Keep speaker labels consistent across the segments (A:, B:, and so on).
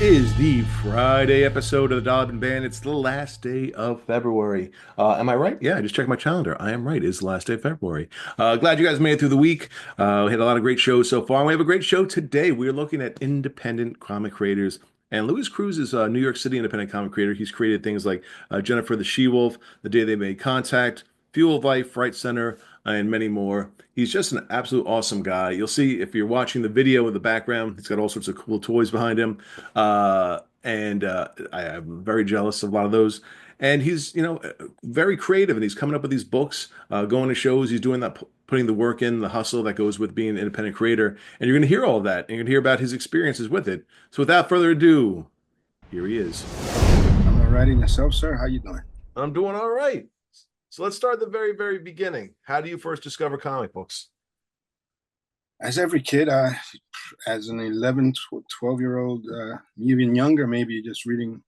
A: is the Friday episode of the Donovan Band. It's the last day of February. Am I right? Yeah, I just checked my calendar. I am right. It's the last day of February. Glad you guys made it through the week. We had a lot of great shows so far. And we have a great show today. We're looking at independent comic creators. And Luis Cruz is a New York City independent comic creator. He's created things like Jennifer the She-Wolf, The Day They Made Contact, Fuel of Life, Right Center, and many more. He's just an absolute awesome guy. You'll see if you're watching the video in the background, he's got all sorts of cool toys behind him. And I'm very jealous of a lot of those. And he's, very creative, and he's coming up with these books, going to shows. He's doing that, putting the work in, the hustle that goes with being an independent creator. And you're going to hear all of that, and you're going to hear about his experiences with it. So without further ado, here he is.
B: I'm all right in yourself, sir. How you doing?
A: I'm doing all right. So let's start at the very, very beginning. How do you first discover comic books?
B: As every kid, as an 11, 12-year-old, even younger, maybe just reading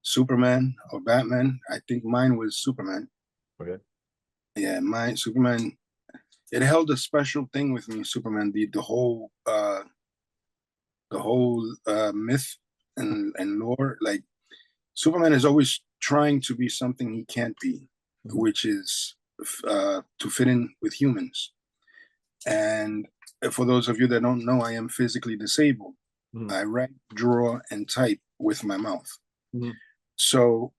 B: Superman or Batman. I think mine was Superman.
A: Okay.
B: Yeah, mine, Superman. It held a special thing with me, Superman. The whole myth and lore. Like Superman is always trying to be something he can't be, which is to fit in with humans. And for those of you that don't know, I am physically disabled.
A: Mhm.
B: I write, draw, and type with my mouth.
A: Mhm.
B: So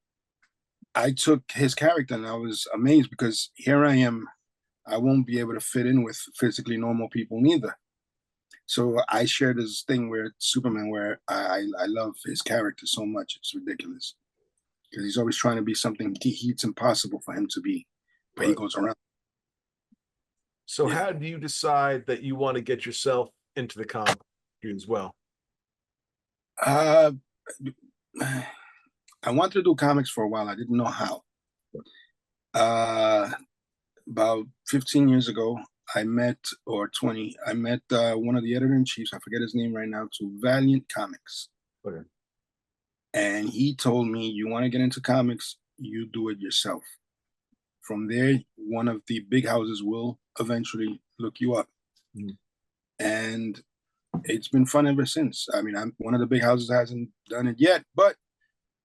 B: I took his character and I was amazed because here I am. I won't be able to fit in with physically normal people neither. So I share this thing where Superman, where I love his character so much. It's ridiculous because he's always trying to be something it's impossible for him to be, but he
A: Right.
B: goes around.
A: So
B: Yeah.
A: how do you decide that you want to get yourself into the comic as well?
B: Uh, I wanted to do comics for a while. I didn't know how. Uh, about 15 years ago, I met, or 20, I met one of the editor-in-chiefs, I forget his name right now, to Valiant Comics.
A: Okay.
B: And he told me, you want to get into comics, you do it yourself. From there, one of the big houses will eventually look you up.
A: Mhm.
B: And it's been fun ever since. I mean, one of the big houses hasn't done it yet, but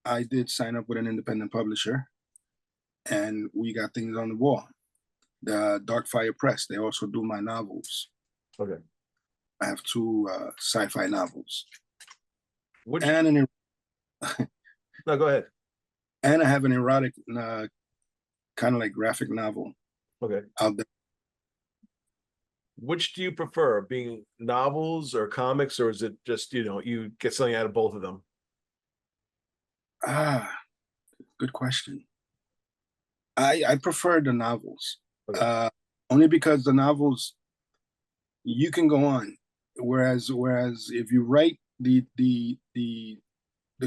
B: I did sign up with an independent publisher and we got things on the wall. The Darkfire Press, they also do my novels.
A: Okay.
B: I have two sci-fi novels.
A: Which
B: And an
A: No, go ahead.
B: and I have an erotic kind of like graphic novel
A: Okay.
B: out there.
A: Which do you prefer, being novels or comics, or is it just, you get something out of both of them?
B: Ah, good question. I prefer the novels.
A: Okay.
B: Uh only because the novels you can go on. Whereas if you write the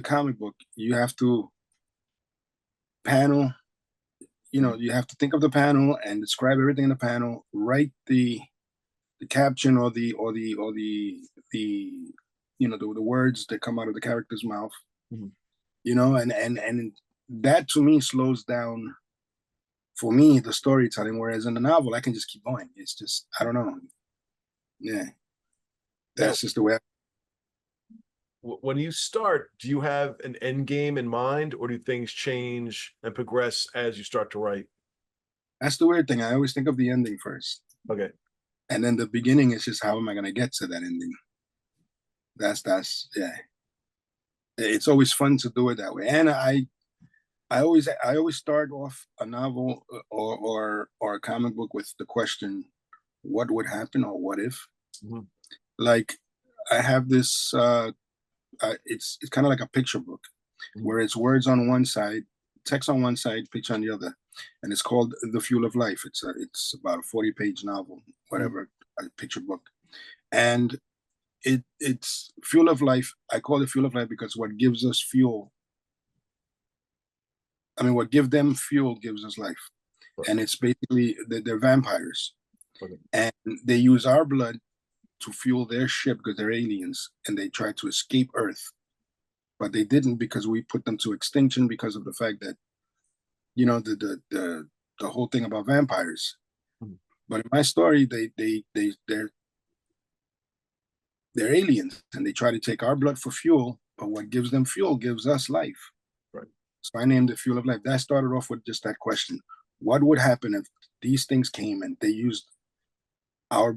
B: comic book, you have to panel, you have to think of the panel and describe everything in the panel, write the caption or the the words that come out of the character's mouth,
A: Mhm.
B: and that to me slows down for me the storytelling. Whereas in the novel, I can just keep going. It's just I don't know. Yeah,
A: Now,
B: that's just the way.
A: when you start, do you have an end game in mind, or do things change and progress as you start to write?
B: That's the weird thing. I always think of the ending first,
A: Okay.
B: and then the beginning is just how am I going to get to that ending. That's yeah. It's always fun to do it that way, and I always start off a novel or a comic book with the question, what would happen or what if?
A: Mhm.
B: Like I have this it's kind of like a picture book
A: Mhm.
B: where it's words on one side, text on one side, picture on the other, and it's called The Fuel of Life. It's about a 40-page novel,
A: Mhm.
B: whatever, a picture book, and it's Fuel of Life. I call it Fuel of Life because what gives us fuel, I mean, what give them fuel gives us life.
A: Right.
B: And it's basically they're vampires,
A: Okay.
B: and they use our blood to fuel their ship because they're aliens, and they try to escape Earth, but they didn't because we put them to extinction because of the fact that the whole thing about vampires.
A: Mhm.
B: But in my story, they're aliens, and they try to take our blood for fuel, but what gives them fuel gives us life.
A: Right.
B: So I named it Fuel of Life. That started off with just that question: what would happen if these things came and they used our,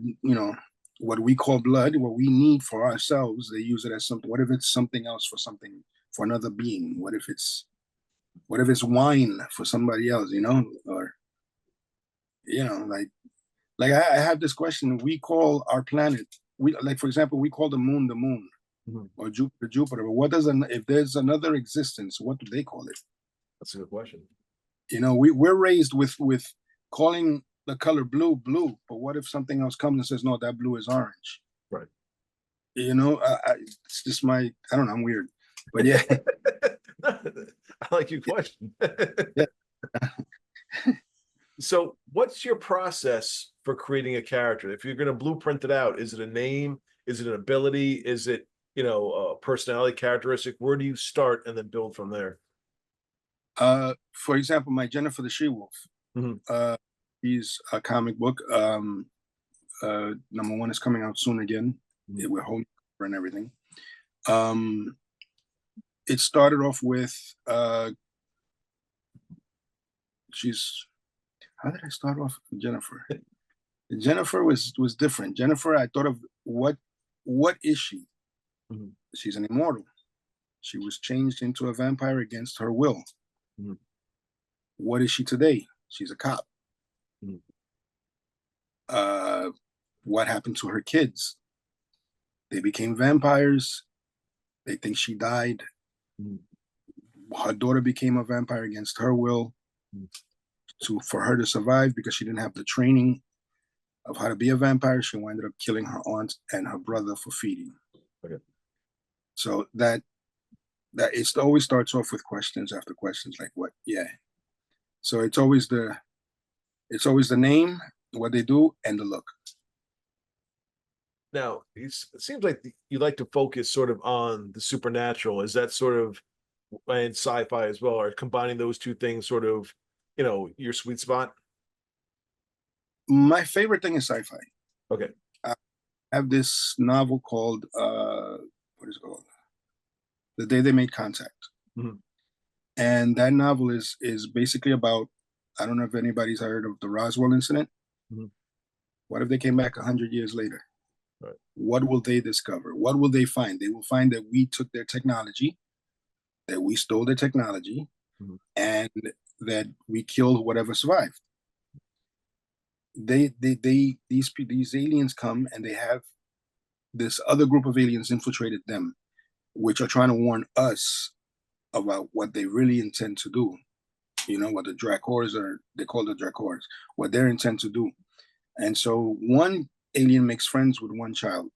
B: what we call blood, what we need for ourselves? They use it as something. What if it's something else for something, for another being? What if it's wine for somebody else? Or like I have this question. We call our planet, we like, for example, we call the moon,
A: Mhm.
B: or Jupiter. But if there's another existence, what do they call it?
A: That's a good question.
B: We're raised with calling the color blue, but what if something else comes and says, no, that blue is orange?
A: Right.
B: It's just I don't know, I'm weird, but yeah.
A: I like your question.
B: Yeah.
A: So, what's your process for creating a character? If you're going to blueprint it out, is it a name? Is it an ability? Is it, a personality characteristic? Where do you start and then build from there?
B: For example, my Jennifer the She-Wolf.
A: Mhm.
B: He's a comic book. Number one is coming out soon again.
A: Mhm.
B: We're holding and everything. It started off with she's how did I start off with Jennifer? Jennifer was different. Jennifer, I thought of what is she?
A: Mhm.
B: She's an immortal. She was changed into a vampire against her will.
A: Mhm.
B: What is she today? She's a cop.
A: Mhm.
B: Uh, what happened to her kids? They became vampires. They think she died.
A: Mhm.
B: Her daughter became a vampire against her will,
A: Mhm.
B: for her to survive, because she didn't have the training of how to be a vampire. She ended up killing her aunt and her brother for feeding.
A: Okay.
B: So that it always starts off with questions after questions, like what? Yeah. So it's always the name, what they do, and the look.
A: Now, it seems like you like to focus sort of on the supernatural. Is that sort of and sci-fi as well, or combining those two things sort of, your sweet spot?
B: My favorite thing is sci-fi.
A: Okay.
B: I have this novel called what is it called? The Day They Made Contact.
A: Mhm.
B: And that novel is basically about, I don't know if anybody's heard of the Roswell incident.
A: Mhm.
B: What if they came back 100 years later?
A: Right.
B: What will they discover? What will they find? They will find that we took their technology, that we stole their technology,
A: Mhm.
B: and that we killed whatever survived. These aliens come, and they have this other group of aliens infiltrated them, which are trying to warn us about what they really intend to do. What the Dracors are, they call the Dracors, what their intent to do. And so one alien makes friends with one child,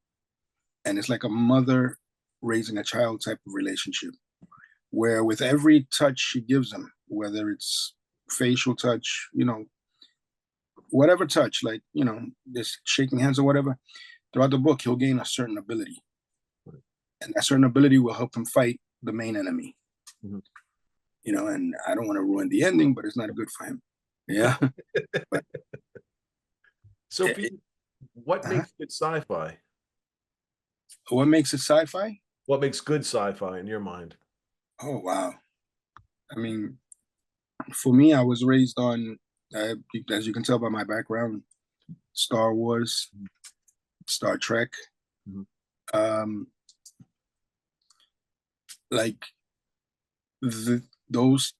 B: and it's like a mother raising a child type of relationship, where with every touch she gives him, whether it's facial touch, whatever touch, like, just shaking hands or whatever, throughout the book, he'll gain a certain ability. And that certain ability will help him fight the main enemy.
A: Mhm.
B: And I don't want to ruin the ending, but it's not good for him. Yeah. But
A: So,
B: it, it,
A: what
B: uh-huh.
A: makes it sci-fi?
B: What makes it sci-fi?
A: What makes good sci-fi in your mind?
B: Oh, wow. I mean, for me, I was raised on, as you can tell by my background, Star Wars,
A: Mhm.
B: Star Trek,
A: Mhm.
B: um, like those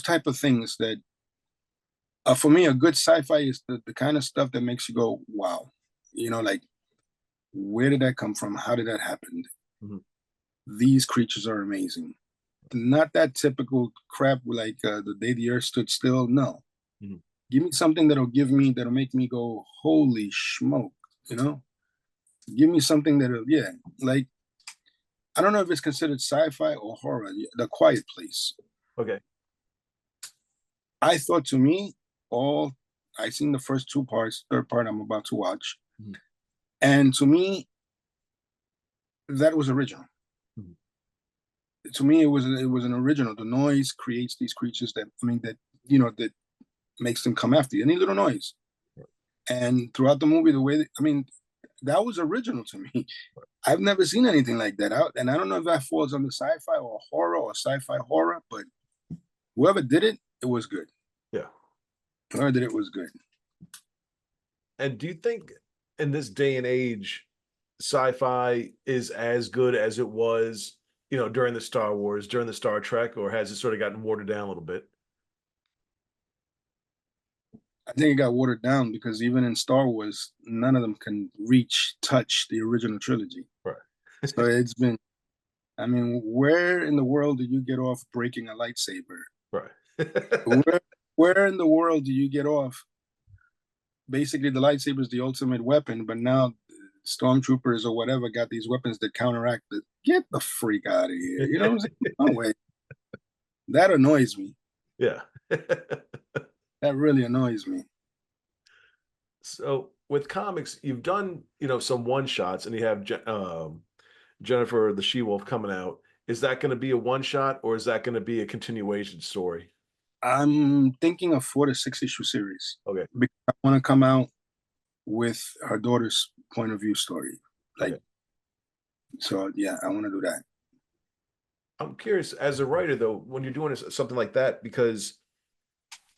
B: type of things that, for me, a good sci-fi is the kind of stuff that makes you go, wow. Like, where did that come from? How did that happen?
A: Mhm.
B: These creatures are amazing. Not that typical crap like the day the earth stood still. No.
A: Mhm.
B: Give me something that'll make me go, holy smoke, you know? Give me something that'll, yeah, like, I don't know if it's considered sci-fi or horror. The Quiet Place.
A: Okay.
B: I thought, to me, all I seen the first two parts, third part I'm about to watch.
A: Mhm.
B: And to me, that was original.
A: Mhm.
B: To me, it was an original. The noise creates these creatures that makes them come after you. Any little noise. And throughout the movie, the way I mean, that was original to me. I've never seen anything like that out, and I don't know if that falls under sci-fi or horror or sci-fi horror, but whoever did it, it was good.
A: Yeah.
B: Whoever did it was good.
A: And do you think in this day and age, sci-fi is as good as it was, during the Star Wars, during the Star Trek, or has it sort of gotten watered down a little bit?
B: I think it got watered down because even in Star Wars, none of them can touch the original trilogy.
A: Right.
B: So it's been, I mean, where in the world do you get off breaking a lightsaber?
A: Right.
B: Where in the world do you get off? Basically, the lightsaber is the ultimate weapon, but now stormtroopers or whatever got these weapons that counteract it. Get the freak out of here. You know what I'm saying? No way. That annoys me.
A: Yeah.
B: That really annoys me.
A: So with comics, you've done, some one shots, and you have Jennifer the She-Wolf coming out. Is that going to be a one shot, or is that going to be a continuation story?
B: I'm thinking of 4 to 6 issue series
A: Okay.
B: because I want to come out with her daughter's point of view story. Like,
A: Okay.
B: so yeah, I want to do that.
A: I'm curious, as a writer, though, when you're doing something like that, because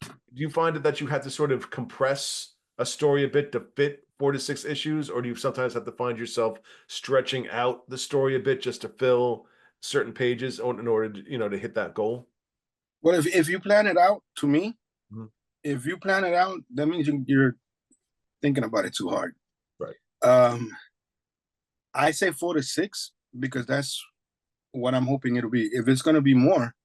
A: do you find it that you have to sort of compress a story a bit to fit 4 to 6 issues, or do you sometimes have to find yourself stretching out the story a bit just to fill certain pages in order to, to hit that goal?
B: Well, if you plan it out, to me,
A: Mhm.
B: if you plan it out, that means you're thinking about it too hard.
A: Right.
B: Um, I say 4 to 6 because that's what I'm hoping it'll be. If it's going to be more,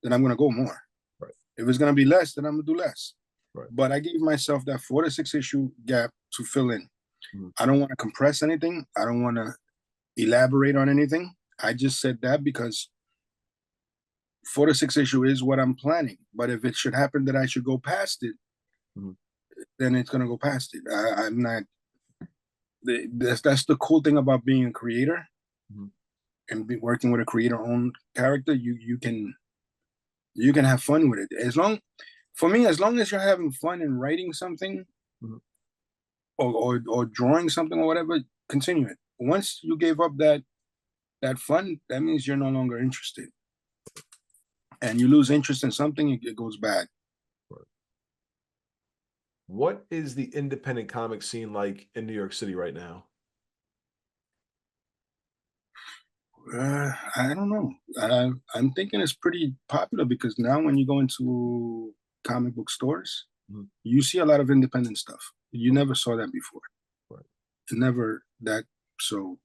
B: then I'm going to go more.
A: Right.
B: If it's going to be less, then I'm going to do less.
A: Right.
B: But I gave myself that 4 to 6 issue gap to fill in.
A: Mhm.
B: I don't want to compress anything. I don't want to elaborate on anything. I just said that because 4 to 6 issue is what I'm planning. But if it should happen that I should go past it,
A: Mhm.
B: then it's going to go past it. I'm not. That's the cool thing about being a creator
A: Mhm.
B: and working with a creator-owned character. You can have fun with it. For me, as long as you're having fun in writing something
A: Mhm.
B: or drawing something or whatever, continue it. Once you gave up that fun, that means you're no longer interested. And you lose interest in something, it goes bad.
A: Right. What is the independent comic scene like in New York City right now?
B: I don't know. I'm thinking it's pretty popular because now when you go into comic book stores,
A: Mhm.
B: you see a lot of independent stuff. You never saw that before.
A: Right.
B: Never that. So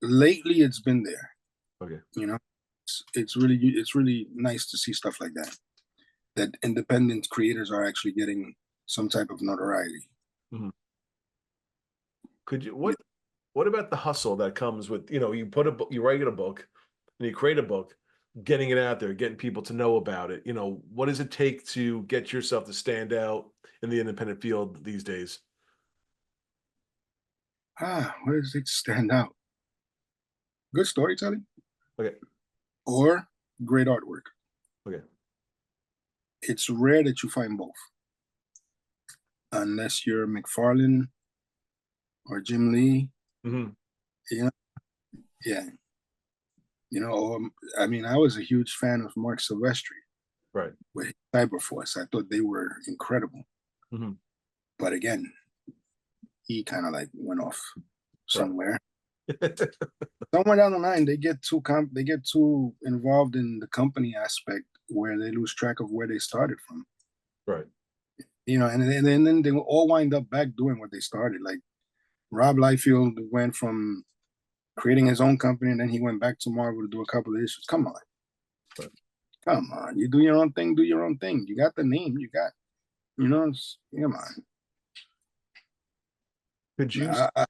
B: lately, it's been there.
A: Okay.
B: You know, it's really nice to see stuff like that. That independent creators are actually getting some type of notoriety.
A: Mhm. Could you
B: Yeah.
A: what about the hustle that comes with, you put a book, you write a book, and you create a book, getting it out there, getting people to know about it. What does it take to get yourself to stand out in the independent field these days?
B: Where does it stand out? Good storytelling
A: Okay.
B: or great artwork.
A: Okay.
B: It's rare that you find both, unless you're McFarlane or Jim Lee.
A: Hmm.
B: You know, yeah. I mean, I was a huge fan of Mark Silvestri
A: Right.
B: with Cyberforce. I thought they were incredible.
A: Hmm.
B: But again, he kind of like went off
A: Right.
B: somewhere. Somewhere down the line, they get too involved in the company aspect where they lose track of where they started from.
A: Right.
B: And then they will all wind up back doing what they started. Like Rob Liefeld went from creating his own company, and then he went back to Marvel to do a couple of issues.
A: Right.
B: Come on, you do your own thing, do your own thing. You got the name, come on.
A: Could you?
B: I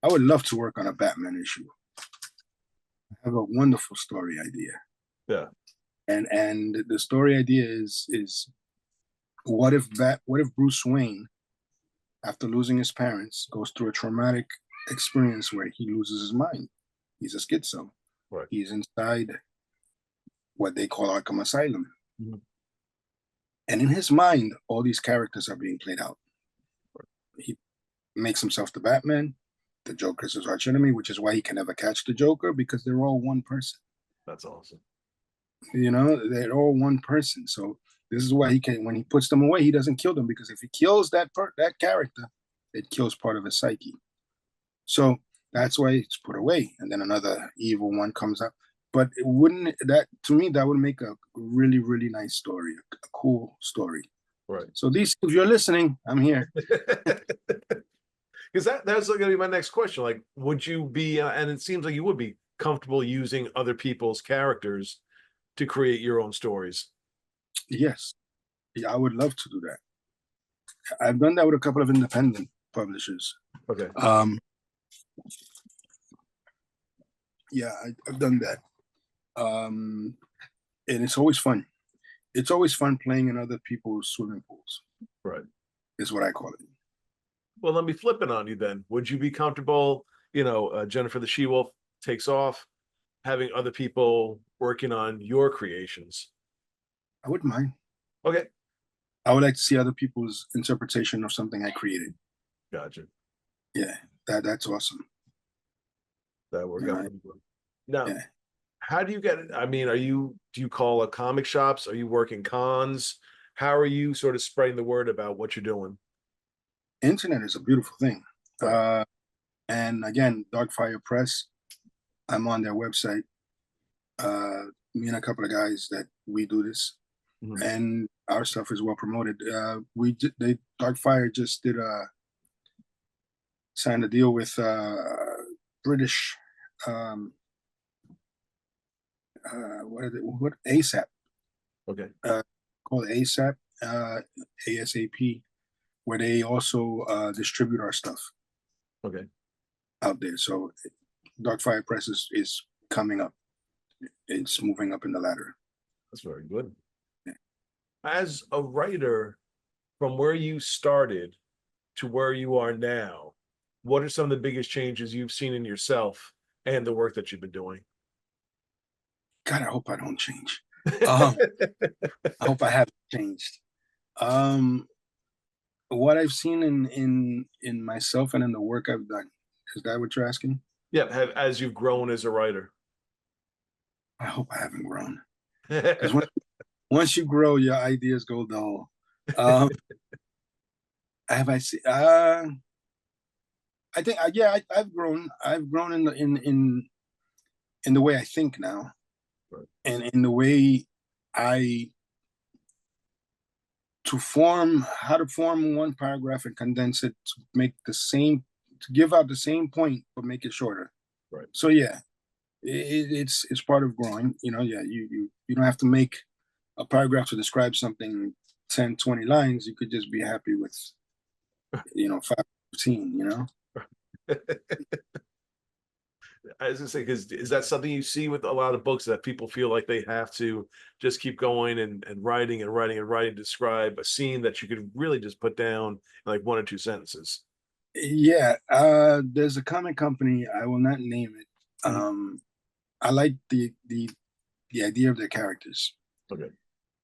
B: would love to work on a Batman issue. I have a wonderful story idea,
A: Yeah.
B: and the story idea is what if Bruce Wayne, after losing his parents, goes through a traumatic experience where he loses his mind. He's a schizo.
A: Right.
B: He's inside what they call Arkham Asylum.
A: Mhm.
B: And in his mind, all these characters are being played out. He makes himself the Batman. the Joker's his arch enemy, which is why he can never catch the Joker, because they're all one person.
A: That's awesome.
B: You know, they're all one person. So this is why he can, when he puts them away, he doesn't kill them, because if he kills that character, it kills part of his psyche. So that's why it's put away, and then another evil one comes up. But it wouldn't that to me that would make a really really nice story, a cool story.
A: Right.
B: So these, if you're listening, I'm here.
A: Because that's going to be my next question. Like, would you be, and it seems like you would be comfortable using other people's characters to create your own stories.
B: Yes, yeah, I would love to do that. I've done that with a couple of independent publishers.
A: Okay.
B: Yeah, I've done that. And it's always fun. It's always fun playing in other people's swimming pools.
A: Right.
B: Is what I call it.
A: Well, let me flip it on you then. Would you be comfortable, Jennifer the She-Wolf takes off, having other people working on your creations?
B: I wouldn't mind.
A: Okay.
B: I would like to see other people's interpretation of something I created.
A: Gotcha.
B: Yeah, that's awesome.
A: That worked
B: Yeah,
A: out. Now,
B: yeah.
A: how do you get it? I mean, do you call a comic shops? Are you working cons? How are you sort of spreading the word about what you're doing?
B: Internet is a beautiful thing.
A: Right.
B: And again, Darkfire Press, I'm on their website. Me and a couple of guys that we do this, and our stuff is well promoted. Darkfire just did signed a deal with British what ASAP.
A: Okay.
B: Called ASAP, ASAP, where they also distribute our stuff.
A: Okay.
B: Out there. So Darkfire Press is coming up. It's moving up in the ladder.
A: That's very good.
B: Yeah.
A: As a writer, from where you started to where you are now, what are some of the biggest changes you've seen in yourself and the work that you've been doing?
B: God, I hope I don't change. I hope I haven't changed. What I've seen in myself and in the work I've done. Is that what you're asking?
A: Yeah, as you've grown as a writer.
B: I hope I haven't grown. Because once you grow, your ideas go dull. Have I seen? I think yeah, I've grown. I've grown in the way I think now,
A: Right.
B: and in the way I how to form one paragraph and condense it to make the same, to give out the same point but make it shorter.
A: Right.
B: So yeah, it's part of growing. You know, yeah, you don't have to make a paragraph to describe something 10, 20 lines. You could just be happy with 5, 15.
A: I was gonna say, because is that something you see with a lot of books, that people feel like they have to just keep going and writing and writing and writing to describe a scene that you could really just put down in like 1 or 2 sentences?
B: Yeah, there's a comic company, I will not name it. I like the idea of their characters.
A: Okay.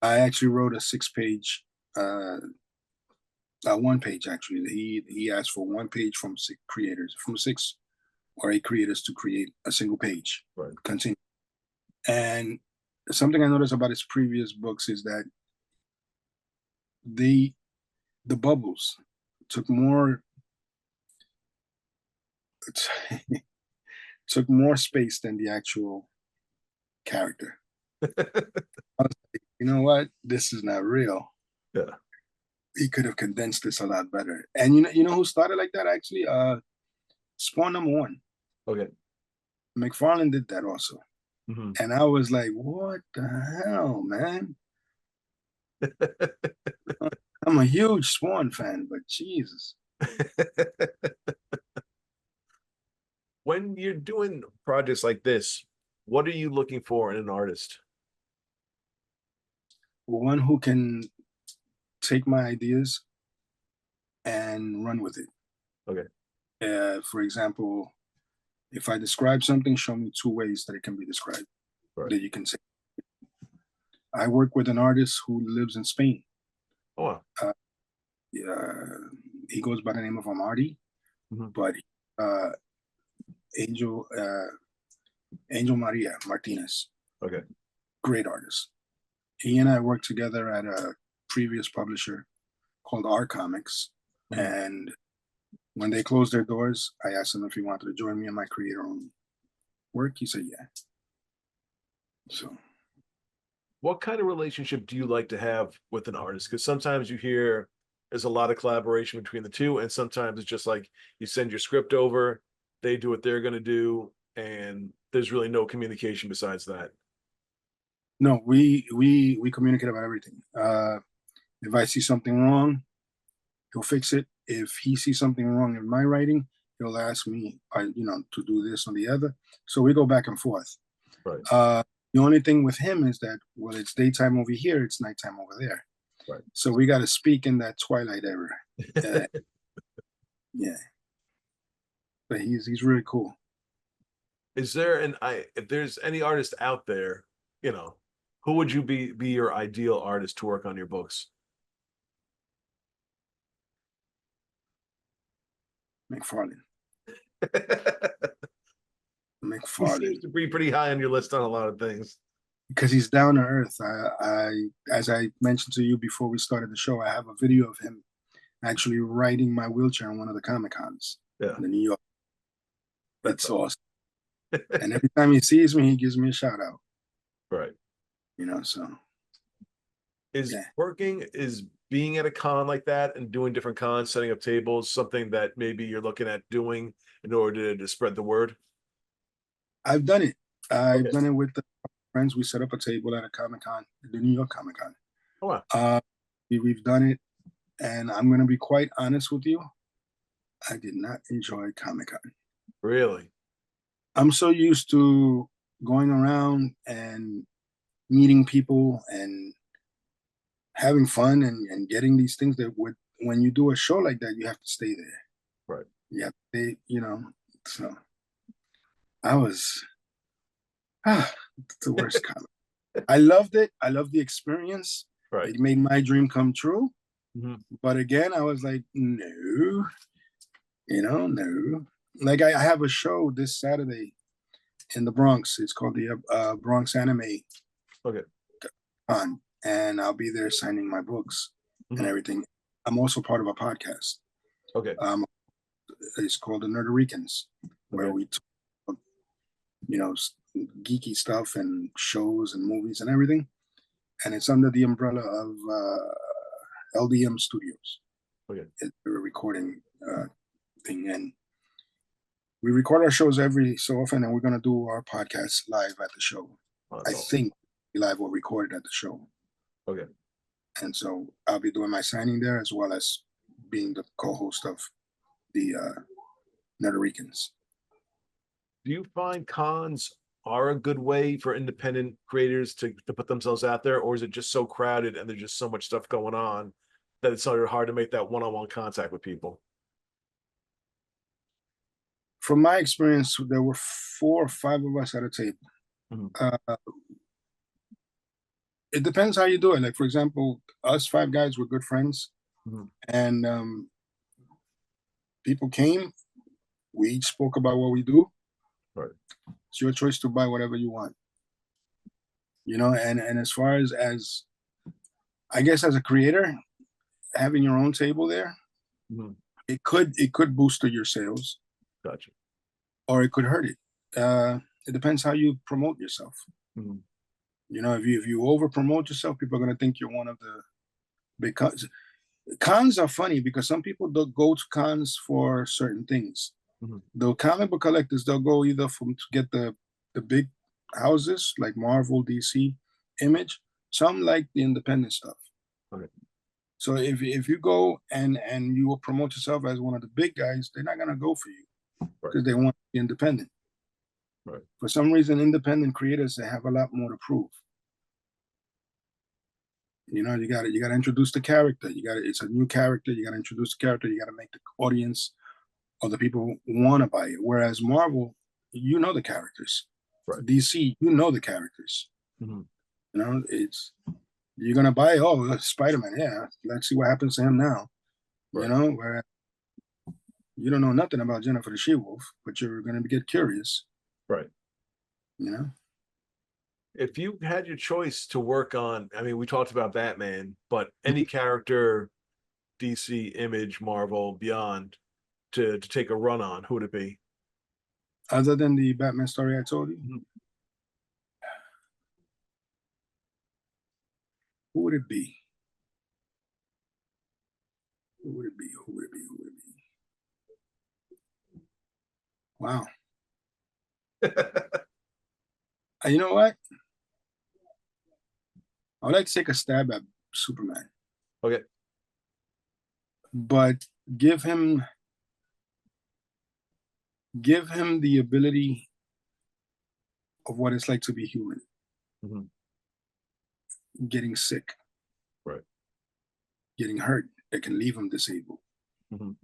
B: I actually wrote a 6-page, 1 page actually. He asked for 1 page from 6 creators, from 6 or 8 creators to create a single page.
A: Right.
B: Continue. And something I noticed about his previous books is that the bubbles took more took more space than the actual character. I was like, you know what? This is not real.
A: Yeah.
B: He could have condensed this a lot better. And you know who started like that actually? Spawn #1.
A: Okay.
B: McFarlane did that also. And I was like, what the hell, man? I'm a huge Spawn fan, but Jesus.
A: When you're doing projects like this, what are you looking for in an artist?
B: One who can take my ideas and run with it.
A: Okay.
B: For example, if I describe something, show me 2 ways that it can be described. Right. That you can say. I work with an artist who lives in Spain.
A: Oh, wow.
B: He goes by the name of Amarty, but Angel Maria Martinez.
A: Okay.
B: Great artist. He and I worked together at a previous publisher called R Comics,
A: Mhm.
B: and when they closed their doors, I asked him if he wanted to join me in my creator-owned work. He said, "Yeah." So
A: What kind of relationship do you like to have with an artist? Because sometimes you hear there's a lot of collaboration between the two, and sometimes it's just like you send your script over, they do what they're going to do, and there's really no communication besides that.
B: no, we communicate about everything. If I see something wrong, he'll fix it. If he sees something wrong in my writing, he'll ask me, to do this or the other. So we go back and forth.
A: Right.
B: The only thing with him is that, well, it's daytime over here, it's nighttime over there.
A: Right.
B: So we got to speak in that twilight era. Uh, yeah, but he's really cool.
A: Is there an I if there's any artist out there, you know, who would you be your ideal artist to work on your books?
B: McFarlane.
A: He seems
B: McFarlane.
A: to be pretty high on your list on a lot of things.
B: Because he's down to earth. As I mentioned to you before we started the show, I have a video of him actually riding my wheelchair on one of the Comic Cons
A: Yeah.
B: in New York. That's awesome. And every time he sees me, he gives me a shout out.
A: Right.
B: So
A: Is
B: yeah.
A: is being at a con like that and doing different cons, setting up tables, something that maybe you're looking at doing in order to spread the word?
B: I've done it. I've
A: Okay.
B: done it with the friends. We set up a table at a Comic Con, the New York Comic Con.
A: Oh, wow.
B: We've done it, and I'm going to be quite honest with you. I did not enjoy Comic Con.
A: Really?
B: I'm so used to going around and meeting people and having fun and getting these things that would, when you do a show like that, you have to stay there.
A: Right.
B: Yeah, so I was the worst comic. I loved it. I loved the experience.
A: Right.
B: It made my dream come true.
A: Mhm.
B: But again, I was like, no, no. Like I have a show this Saturday in the Bronx. It's called the Bronx Anime
A: Okay.
B: Con, and I'll be there signing my books and
A: Mhm.
B: everything. I'm also part of a podcast.
A: Okay.
B: It's called the Nerdaricans, where
A: Okay.
B: we talk, geeky stuff and shows and movies and everything. And it's under the umbrella of LDM Studios.
A: Okay.
B: It's a recording thing. And we record our shows every so often, and we're going to do our podcast live at the show.
A: Oh,
B: I
A: that's awesome.
B: think live or recorded at the show.
A: Okay.
B: And so I'll be doing my signing there as well as being the co-host of the Nerdaricans.
A: Do you find cons are a good way for independent creators to put themselves out there, or is it just so crowded and there's just so much stuff going on that it's sort of hard to make that one-on-one contact with people?
B: From my experience, there were 4 or 5 of us at a table.
A: Mhm.
B: It depends how you do it. Like, for example, us 5 guys were good friends,
A: Mhm.
B: and people came. We each spoke about what we do.
A: Right.
B: It's your choice to buy whatever you want. And as far as I guess as a creator, having your own table there,
A: Mhm.
B: it could boost your sales,
A: Gotcha.
B: or it could hurt it. It depends how you promote yourself.
A: Mhm.
B: If you over promote yourself, people are gonna think you're one of the big cons. Cons are funny because some people don't go to cons for certain things.
A: Mhm.
B: The comic book collectors, they'll go either to get the big houses like Marvel, DC, Image. Some like the independent stuff.
A: Okay.
B: So if you go and you will promote yourself as one of the big guys, they're not gonna go for you
A: Right.
B: because they want to be independent.
A: Right.
B: For some reason, independent creators, they have a lot more to prove. You got to introduce the character. It's a new character. You got to introduce the character. You got to make the audience or the people want to buy it. Whereas Marvel, the characters.
A: Right.
B: DC, the characters.
A: Mhm.
B: It's you're gonna buy. Oh, Spider-Man. Yeah, let's see what happens to him now.
A: Right.
B: Whereas You don't know nothing about Jennifer the She-Wolf, but you're going to get curious,
A: Right.
B: you know?
A: If you had your choice to work on, I mean, we talked about Batman, but any
B: Mhm.
A: character, DC, Image, Marvel, Beyond, to take a run on, who would it be?
B: Other than the Batman story I told you,
A: Mhm.
B: who would it be? Who would it be? Who would it be? Who would it be? Wow. You know what? I would like to take a stab at Superman,
A: Okay.
B: but give him give him the ability of what it's like to be human,
A: Mhm.
B: getting sick,
A: Right.
B: getting hurt that can leave him disabled.
A: Mhm.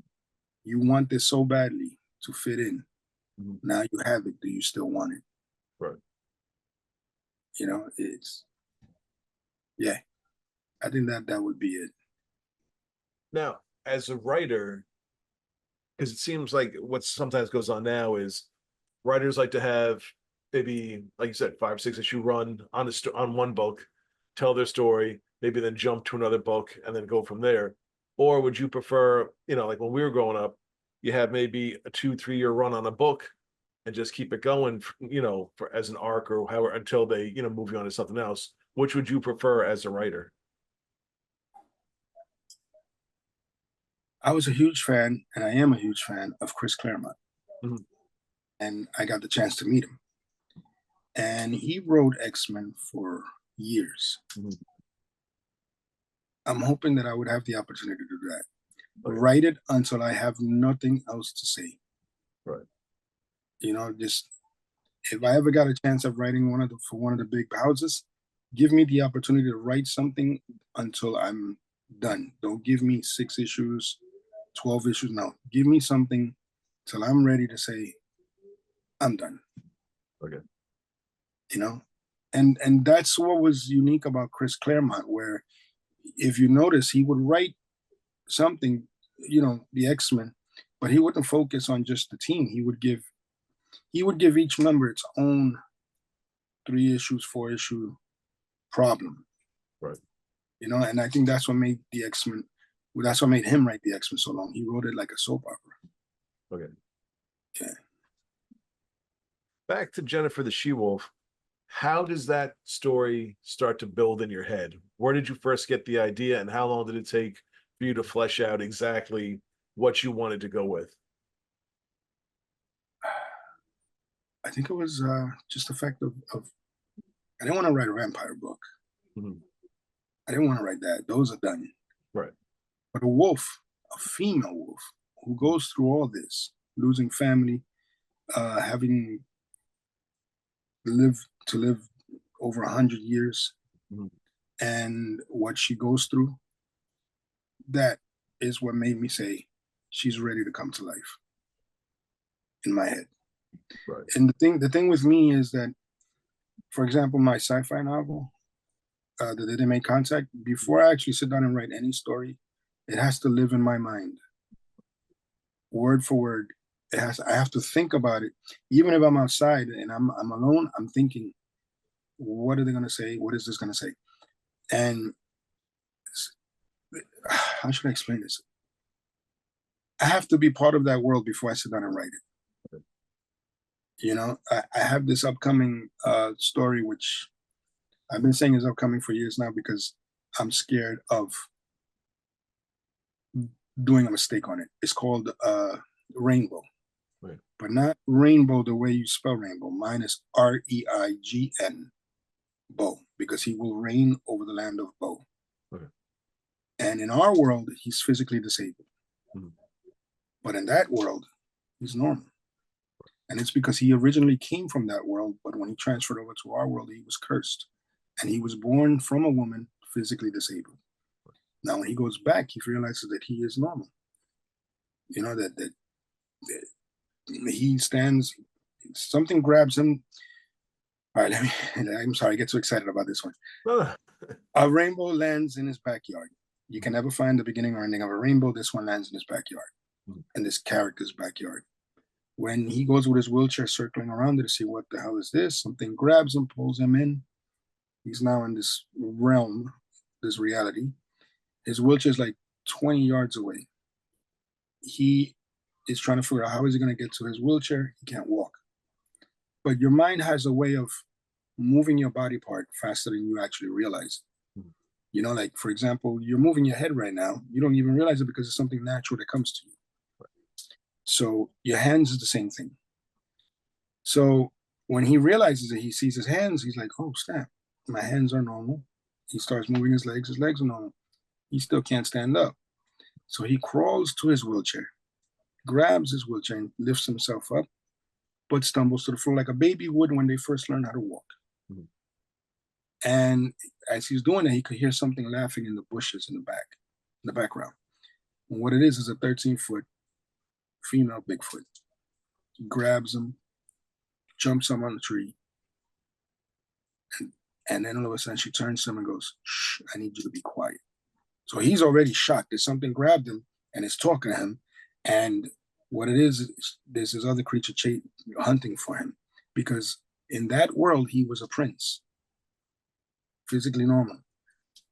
B: You want this so badly to fit in.
A: Mhm.
B: Now you have it. Do you still want it?
A: Right.
B: It's yeah. I think that would be it.
A: Now, as a writer, because it seems like what sometimes goes on now is writers like to have maybe, like you said, 5, 6 issue run on on one book, tell their story, maybe then jump to another book and then go from there. Or would you prefer, like when we were growing up, you have maybe a 2, 3 year run on a book and just keep it going, for as an arc or however until they, move you on to something else. Which would you prefer as a writer?
B: I was a huge fan, and I am a huge fan of Chris Claremont,
A: Mhm.
B: and I got the chance to meet him. And he wrote X-Men for years.
A: Mhm.
B: I'm hoping that I would have the opportunity to do that.
A: Okay.
B: Write it until I have nothing else to say.
A: Right.
B: Just if I ever got a chance of writing for one of the big houses, give me the opportunity to write something until I'm done. Don't give me 6 issues, 12 issues. No, give me something till I'm ready to say I'm done.
A: Okay.
B: You know, and that's what was unique about Chris Claremont, where if you notice, he would write something, the X-Men, but he wouldn't focus on just the team. He would give each member its own 3 issues, 4 issue problem.
A: Right.
B: And I think that's what made the X-Men. Well, that's what made him write the X-Men so long. He wrote it like a soap opera.
A: Okay.
B: Yeah.
A: Back to Jennifer the She-Wolf. How does that story start to build in your head? Where did you first get the idea, and how long did it take for you to flesh out exactly what you wanted to go with?
B: I think it was just the fact of I didn't want to write a vampire book.
A: Mhm.
B: I didn't want to write that. Those are done.
A: Right.
B: But a wolf, a female wolf, who goes through all this, losing family, having live over 100 years,
A: Mhm.
B: and what she goes through, that is what made me say she's ready to come to life in my head.
A: Right.
B: And the thing with me is that, for example, my sci-fi novel, the Day They Made Contact, before I actually sit down and write any story, it has to live in my mind, word for word. I have to think about it, even if I'm outside and I'm alone. I'm thinking, what are they going to say? What is this going to say? And how should I explain this? I have to be part of that world before I sit down and write it. I have this upcoming story, which I've been saying is upcoming for years now because I'm scared of doing a mistake on it. It's called Rainbow,
A: Right.
B: but not rainbow the way you spell rainbow. Mine is Reign, Bow, because he will reign over the land of Bow.
A: Okay.
B: And in our world, he's physically disabled.
A: Mhm.
B: But in that world, he's normal. And it's because he originally came from that world, but when he transferred over to our world, he was cursed. And he was born from a woman physically disabled. Now, when he goes back, he realizes that he is normal. That he stands, something grabs him. All right, I'm sorry, I get too excited about this one.
A: Ah,
B: A rainbow lands in his backyard. You can never find the beginning or ending of a rainbow. This one lands in his backyard.
A: Mhm.
B: in this character's backyard. When he goes with his wheelchair circling around it to see what the hell is this, something grabs him, pulls him in. He's now in this realm, this reality. His wheelchair is like 20 yards away. He is trying to figure out how is he going to get to his wheelchair. He can't walk. But your mind has a way of moving your body part faster than you actually realize.
A: Mhm.
B: You know, like for example, you're moving your head right now. You don't even realize it because it's something natural that comes to you. So your hands is the same thing. So when he realizes it, he sees his hands, he's like, oh, snap, my hands are normal. He starts moving his legs are normal. He still can't stand up. So he crawls to his wheelchair, grabs his wheelchair, and lifts himself up, but stumbles to the floor like a baby would when they first learn how to walk.
A: Mhm.
B: And as he's doing that, he could hear something laughing in the bushes in the background. And what it is a 13-foot female Bigfoot. He grabs him, jumps him on the tree, and then all of a sudden she turns to him and goes, shh, I need you to be quiet. So he's already shocked that something grabbed him and is talking to him. And what it is there's this other creature hunting for him because in that world, he was a prince, physically normal.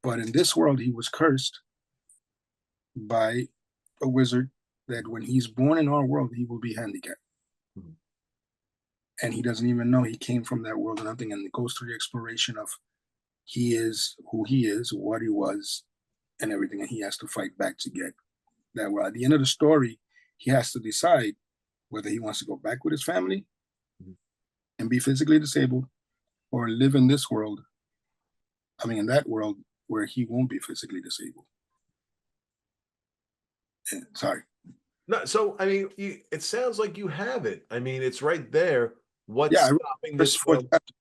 B: But in this world, he was cursed by a wizard that when he's born in our world, he will be handicapped.
A: Mhm.
B: And he doesn't even know he came from that world or nothing. And it goes through the exploration of he is who he is, what he was, and everything. And he has to fight back to get that world. At the end of the story, he has to decide whether he wants to go back with his family
A: Mhm.
B: and be physically disabled or live in this world. I mean, in that world where he won't be physically disabled. Sorry.
A: No, so I mean, it sounds like you have it. I mean, it's right there. What's
B: Yeah, I wrote
A: stopping
B: the
A: this
B: first four
A: from?
B: chapters.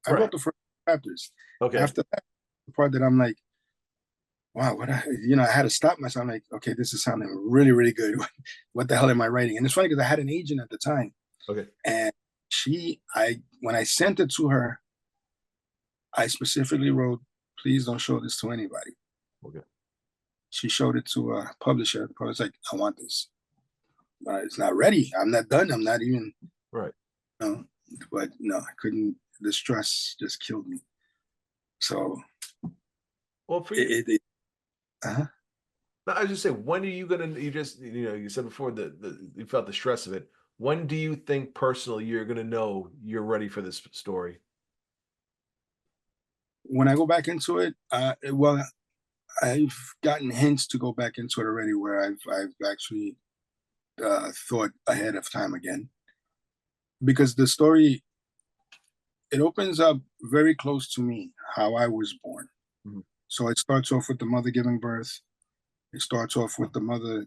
B: I
A: Right.
B: wrote the first chapters.
A: Okay.
B: After that, the part that I'm like, wow, I had to stop myself. I'm like, okay, this is sounding really, really good. What the hell am I writing? And it's funny because I had an agent at the time,
A: Okay.
B: and when I sent it to her, I specifically wrote, please don't show this to anybody.
A: Okay.
B: She showed it to a publisher. The publisher's like, I want this. It's not ready. I'm not done. I'm not even,
A: Right.
B: no. But no, I couldn't. The stress just killed me. So
A: Well, for you,
B: it uh-huh.
A: no, I was just saying, when are you gonna? You just, you said before that you felt the stress of it. When do you think personally you're gonna know you're ready for this story?
B: When I go back into it, well, I've gotten hints to go back into it already, where I've actually thought ahead of time again, because the story it opens up very close to me how I was born.
A: Mhm.
B: So it starts off with the mother giving birth. It starts off with the mother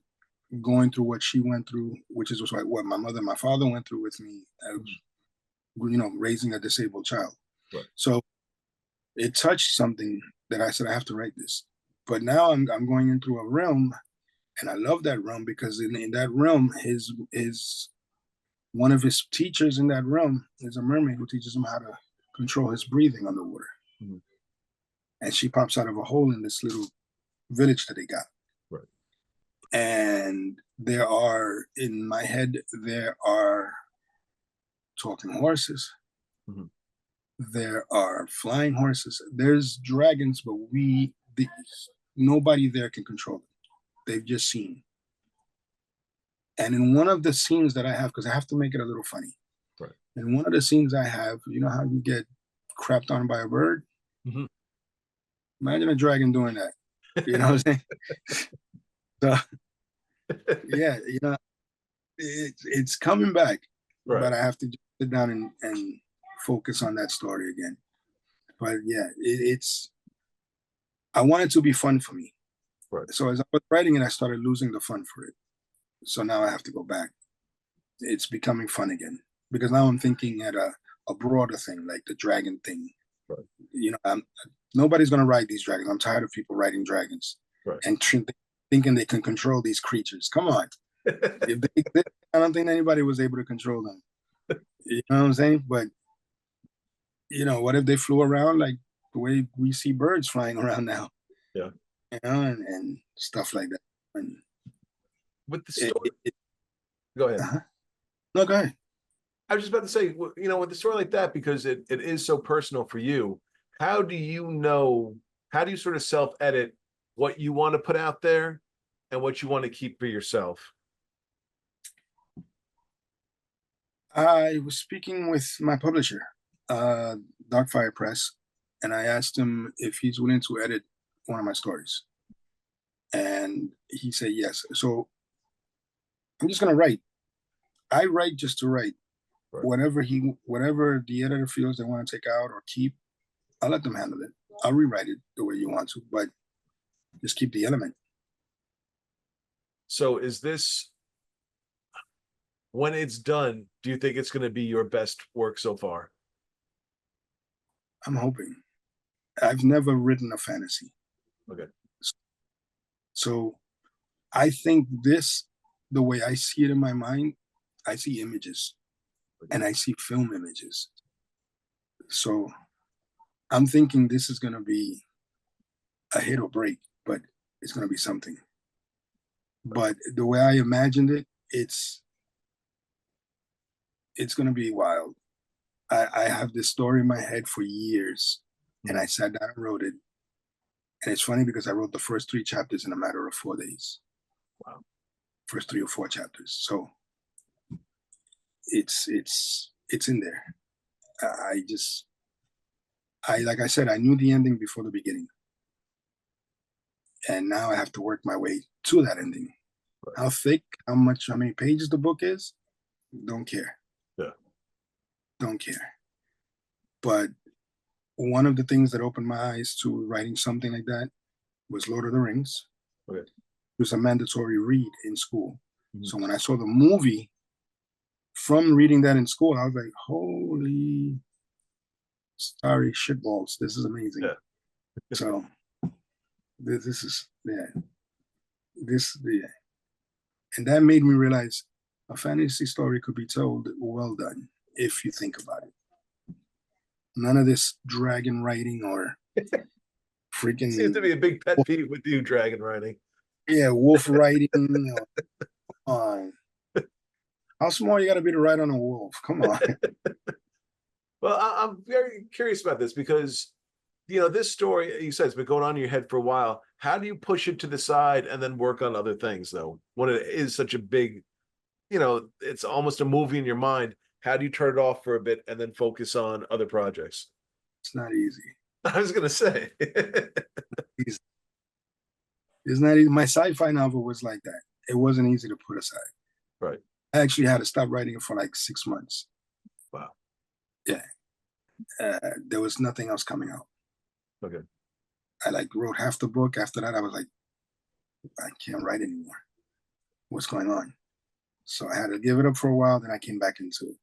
B: going through what she went through, which is what my mother and my father went through with me,
A: Mhm.
B: raising a disabled child.
A: Right.
B: So it touched something that I said I have to write this. But now I'm going into a realm, and I love that realm because in that realm, his one of his teachers in that realm is a mermaid who teaches him how to control his breathing underwater.
A: Mhm.
B: And she pops out of a hole in this little village that they got.
A: Right.
B: And in my head, there are talking horses.
A: Mhm.
B: There are flying horses. There's dragons, but nobody there can control them. They've just seen. And in one of the scenes that I have, because I have to make it a little funny,
A: Right.
B: in one of the scenes I have, you know how you get crapped on by a bird?
A: Mhm.
B: Imagine a dragon doing that. You know what I'm saying? So yeah, it's coming back,
A: Right.
B: but I have to just sit down and focus on that story again. But yeah, it's I want it to be fun for me.
A: Right.
B: So as I was writing it, I started losing the fun for it. So now I have to go back. It's becoming fun again because now I'm thinking at a broader thing, like the dragon thing.
A: Right.
B: Nobody's gonna ride these dragons. I'm tired of people riding dragons
A: Right.
B: and thinking they can control these creatures. Come on, if they exist, I don't think anybody was able to control them. You know what I'm saying? But what if they flew around like the way we see birds flying around now?
A: Yeah.
B: And stuff like that. And
A: with the
B: It,
A: story.
B: it, it,
A: Go ahead.
B: uh-huh. No, go ahead.
A: I was just about to say, with a story like that, because it is so personal for you, how do you know, how do you sort of self-edit what you want to put out there and what you want to keep for yourself?
B: I was speaking with my publisher, uh, Darkfire Press, and I asked him if he's willing to edit one of my stories, and he said yes. So I'm just gonna write. I write just to write.
A: Right.
B: Whatever the editor feels they want to take out or keep, I'll let them handle it. I'll rewrite it the way you want to, but just keep the element.
A: So is this, when it's done, do you think it's going to be your best work so far?
B: I'm hoping. I've never written a fantasy,
A: Okay.
B: so I think this, the way I see it in my mind, I see images and I see film images. So I'm thinking this is going to be a hit or break, but it's going to be something. But the way I imagined it, it's going to be wild. I have this story in my head for years, and I sat down and wrote it. And it's funny because I wrote the first 3 chapters in a matter of 4 days.
A: Wow.
B: First 3 or 4 chapters. So it's in there. I just I like I said, I knew the ending before the beginning. And now I have to work my way to that ending.
A: Right.
B: How thick, how many pages the book is, don't care.
A: Yeah.
B: Don't care. But one of the things that opened my eyes to writing something like that was Lord of the Rings.
A: Okay.
B: It was a mandatory read in school.
A: Mhm.
B: So when I saw the movie from reading that in school, I was like, holy sorry shitballs. This is amazing.
A: Yeah.
B: So this is yeah. And that made me realize a fantasy story could be told well done if you think about it. None of this dragon writing or
A: Seems to
B: freaking
A: be a big pet peeve with you, dragon writing.
B: wolf writing. How small you got to be to write on a wolf? Come on.
A: Well, I'm very curious about this because, this story you said it's been going on in your head for a while. How do you push it to the side and then work on other things, though? When it is such a big, it's almost a movie in your mind. How do you turn it off for a bit and then focus on other projects?
B: It's not easy.
A: I was gonna say.
B: It's not easy. My sci-fi novel was like that. It wasn't easy to put aside.
A: Right.
B: I actually had to stop writing it for like 6 months.
A: Wow.
B: Yeah. There was nothing else coming out.
A: Okay.
B: I wrote half the book. After that, I was like, I can't write anymore. What's going on? So I had to give it up for a while. Then I came back into it.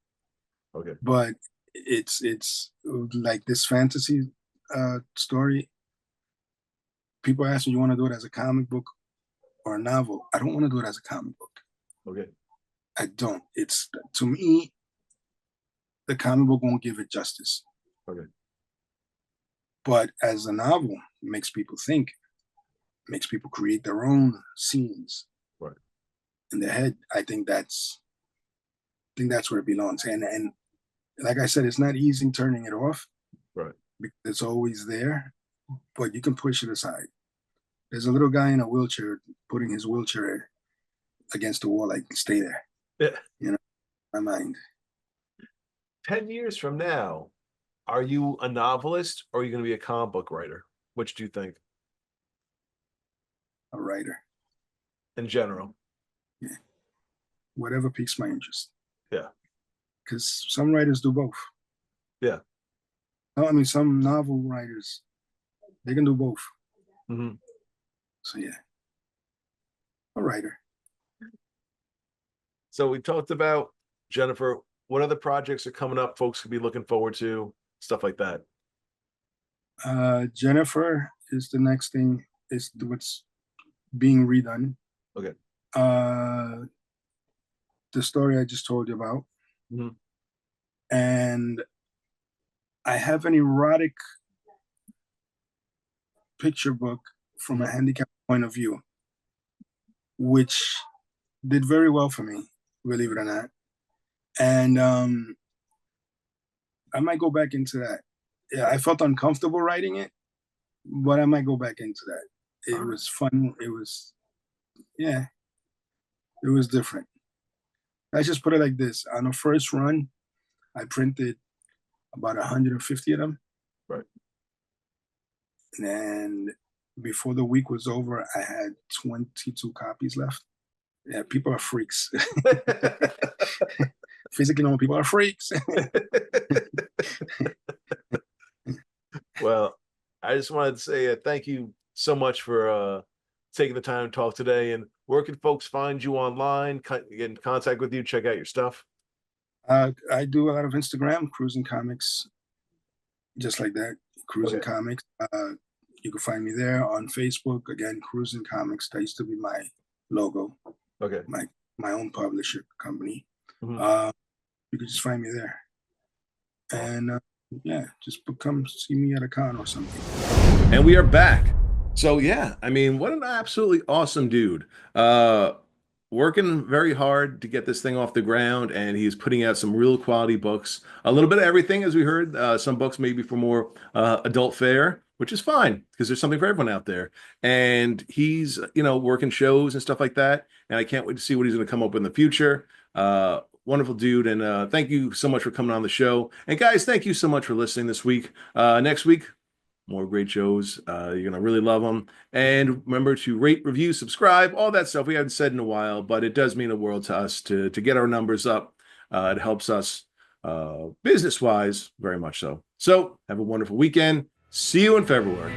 A: Okay.
B: But it's like this fantasy story. People ask me, you want to do it as a comic book or a novel? I don't want to do it as a comic book.
A: Okay.
B: I don't. It's, to me, the comic book won't give it justice.
A: Okay.
B: But as a novel, it makes people think, makes people create their own scenes
A: Right.
B: in their head. I think that's where it belongs. And like I said, it's not easy turning it off.
A: Right.
B: Because it's always there, but you can push it aside. There's a little guy in a wheelchair putting his wheelchair against the wall, like, stay there.
A: Yeah.
B: My mind.
A: 10 years from now, are you a novelist or are you going to be a comic book writer? Which do you think
B: A writer.
A: in general?
B: Yeah. Whatever piques my interest.
A: Yeah.
B: Because some writers do both.
A: Yeah.
B: I mean, some novel writers, they can do both.
A: Mm-hmm.
B: So yeah, a writer.
A: So we talked about Jennifer. What other projects are coming up? Folks could be looking forward to stuff like that.
B: Jennifer is the next thing. Is what's being redone.
A: Okay.
B: The story I just told you about,
A: Mm-hmm.
B: and I have an erotic picture book from a handicap point of view, which did very well for me, believe it or not. And I might go back into that. Yeah, I felt uncomfortable writing it, but I might go back into that.
A: All
B: It
A: right.
B: was fun. It was, yeah, it was different. Let's just put it like this. On the first run, I printed about 150 of them.
A: Right.
B: And before the week was over, I had 22 copies left. Yeah, people are freaks. Physically normal people are freaks.
A: Well, I just wanted to say thank you so much for taking the time to talk today. And where can folks find you online, get in contact with you, check out your stuff?
B: I do a lot of Instagram, cruising comics, just like that, cruising
A: Okay.
B: comics. You can find me there on Facebook. Again, cruising comics. That used to be my logo,
A: Okay.
B: my my own publisher company.
A: Mhm.
B: Uh, you can just find me there,
A: Awesome.
B: and yeah, just come see me at a con or something.
A: And we are back. So yeah, I mean, what an absolutely awesome dude. Uh Working very hard to get this thing off the ground, and he's putting out some real quality books. A little bit of everything, as we heard. Some books maybe for more adult fare, which is fine because there's something for everyone out there. And he's, working shows and stuff like that. And I can't wait to see what he's going to come up with in the future. Wonderful dude, and thank you so much for coming on the show. And guys, thank you so much for listening this week. Next week, more great shows. You're gonna really love them. And remember to rate, review, subscribe, all that stuff we haven't said in a while, but it does mean the world to us to get our numbers up. It helps us business wise, very much so. So have a wonderful weekend. See you in February.